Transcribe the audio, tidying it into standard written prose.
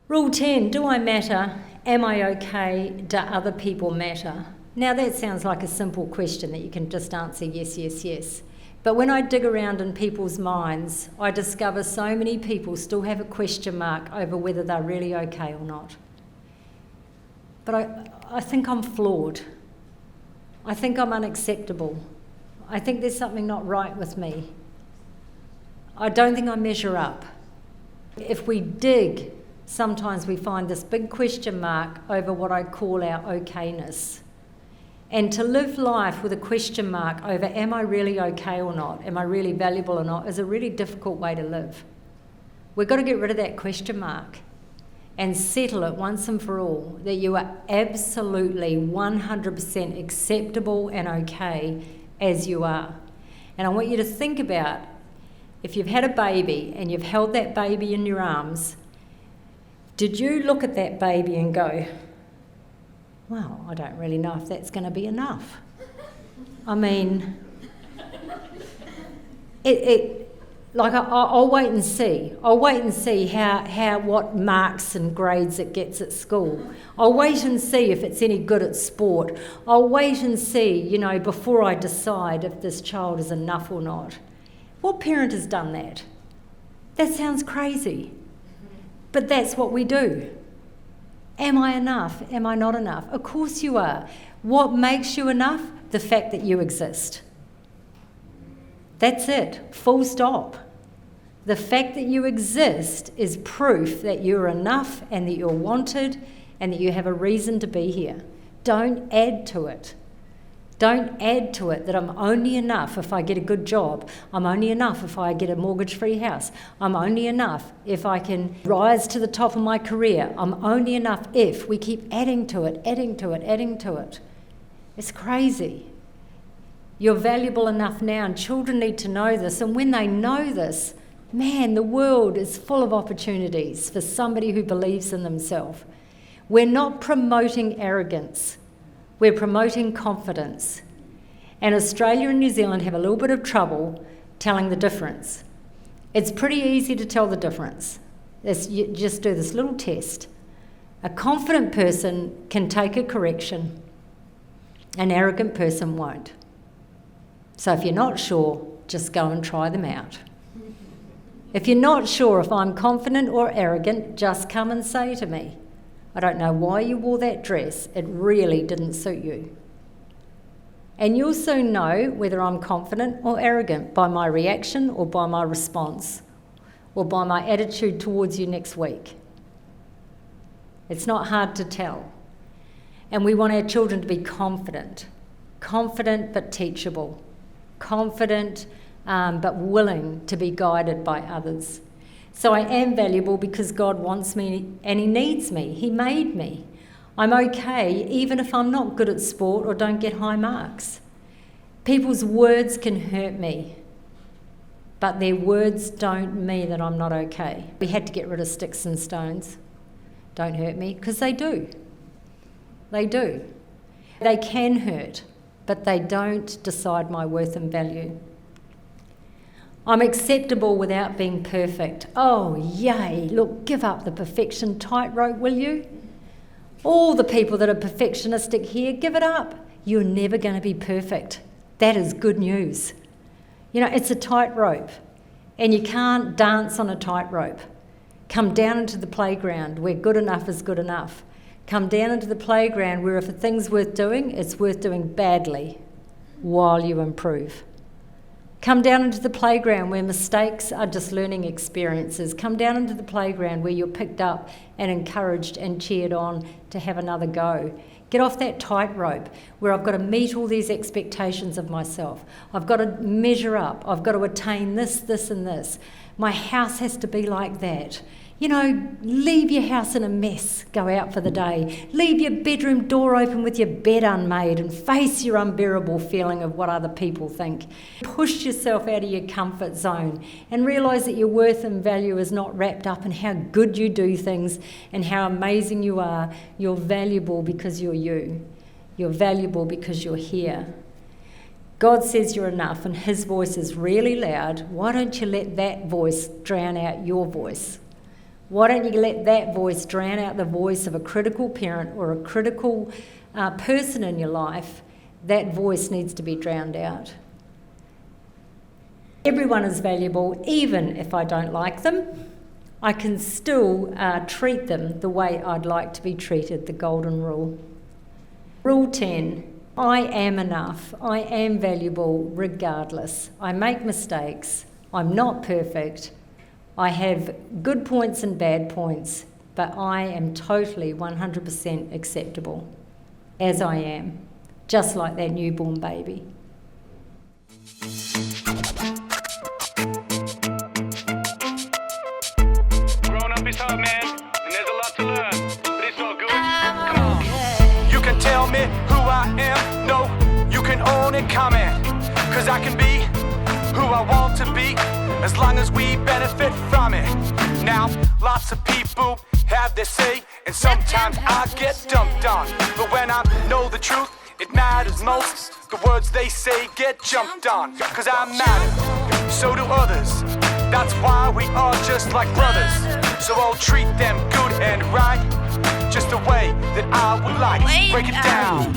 Rule 10, do I matter? Am I okay? Do other people matter? Now that sounds like a simple question that you can just answer yes, yes, yes. But when I dig around in people's minds, I discover so many people still have a question mark over whether they're really okay or not. But I think I'm flawed. I think I'm unacceptable. I think there's something not right with me. I don't think I measure up. If we dig, sometimes we find this big question mark over what I call our okayness. And to live life with a question mark over am I really okay or not, am I really valuable or not, is a really difficult way to live. We've got to get rid of that question mark and settle it once and for all that you are absolutely 100% acceptable and okay as you are. And I want you to think about if you've had a baby and you've held that baby in your arms, did you look at that baby and go, well, I don't really know if that's going to be enough? I mean, I'll wait and see. I'll wait and see what marks and grades it gets at school. I'll wait and see if it's any good at sport. I'll wait and see, before I decide if this child is enough or not. What parent has done that? That sounds crazy. But that's what we do. Am I enough? Am I not enough? Of course you are. What makes you enough? The fact that you exist. That's it. Full stop. The fact that you exist is proof that you're enough and that you're wanted and that you have a reason to be here. Don't add to it. Don't add to it that I'm only enough if I get a good job. I'm only enough if I get a mortgage-free house. I'm only enough if I can rise to the top of my career. I'm only enough if we keep adding to it, adding to it, adding to it. It's crazy. You're valuable enough now, and children need to know this. And when they know this, man, the world is full of opportunities for somebody who believes in themselves. We're not promoting arrogance. We're promoting confidence. And Australia and New Zealand have a little bit of trouble telling the difference. It's pretty easy to tell the difference. You just do this little test. A confident person can take a correction. An arrogant person won't. So if you're not sure, just go and try them out. If you're not sure if I'm confident or arrogant, just come and say to me, I don't know why you wore that dress. It really didn't suit you. And you'll soon know whether I'm confident or arrogant by my reaction or by my response or by my attitude towards you next week. It's not hard to tell. And we want our children to be confident but teachable, confident but willing to be guided by others. So I am valuable because God wants me and He needs me. He made me. I'm okay even if I'm not good at sport or don't get high marks. People's words can hurt me, but their words don't mean that I'm not okay. We had to get rid of sticks and stones. Don't hurt me, because they do. They do. They can hurt, but they don't decide my worth and value. I'm acceptable without being perfect. Oh, yay. Look, give up the perfection tightrope, will you? All the people that are perfectionistic here, give it up. You're never going to be perfect. That is good news. It's a tightrope, and you can't dance on a tightrope. Come down into the playground where good enough is good enough. Come down into the playground where if a thing's worth doing, it's worth doing badly while you improve. Come down into the playground where mistakes are just learning experiences. Come down into the playground where you're picked up and encouraged and cheered on to have another go. Get off that tightrope where I've got to meet all these expectations of myself. I've got to measure up. I've got to attain this, this and this. My house has to be like that. Leave your house in a mess, go out for the day. Leave your bedroom door open with your bed unmade and face your unbearable feeling of what other people think. Push yourself out of your comfort zone and realise that your worth and value is not wrapped up in how good you do things and how amazing you are. You're valuable because you're you. You're valuable because you're here. God says you're enough and His voice is really loud. Why don't you let that voice drown out your voice? Why don't you let that voice drown out the voice of a critical parent or a critical person in your life? That voice needs to be drowned out. Everyone is valuable, even if I don't like them. I can still treat them the way I'd like to be treated, the golden rule. Rule 10, I am enough. I am valuable regardless. I make mistakes. I'm not perfect. I have good points and bad points, but I am totally 100% acceptable as I am, just like that newborn baby. It's hard, man, and there's a lot to learn, but it's all good. Come on. You can tell me who I am, no, you can own it, comment, cause I can be who I want to be, as long as we benefit from it. Now, lots of people have their say, and sometimes I get dumped on, but when I know the truth, it matters most. The words they say get jumped on, cause I matter, so do others. That's why we are just like brothers. So I'll treat them good and right, just the way that I would like. Break it down.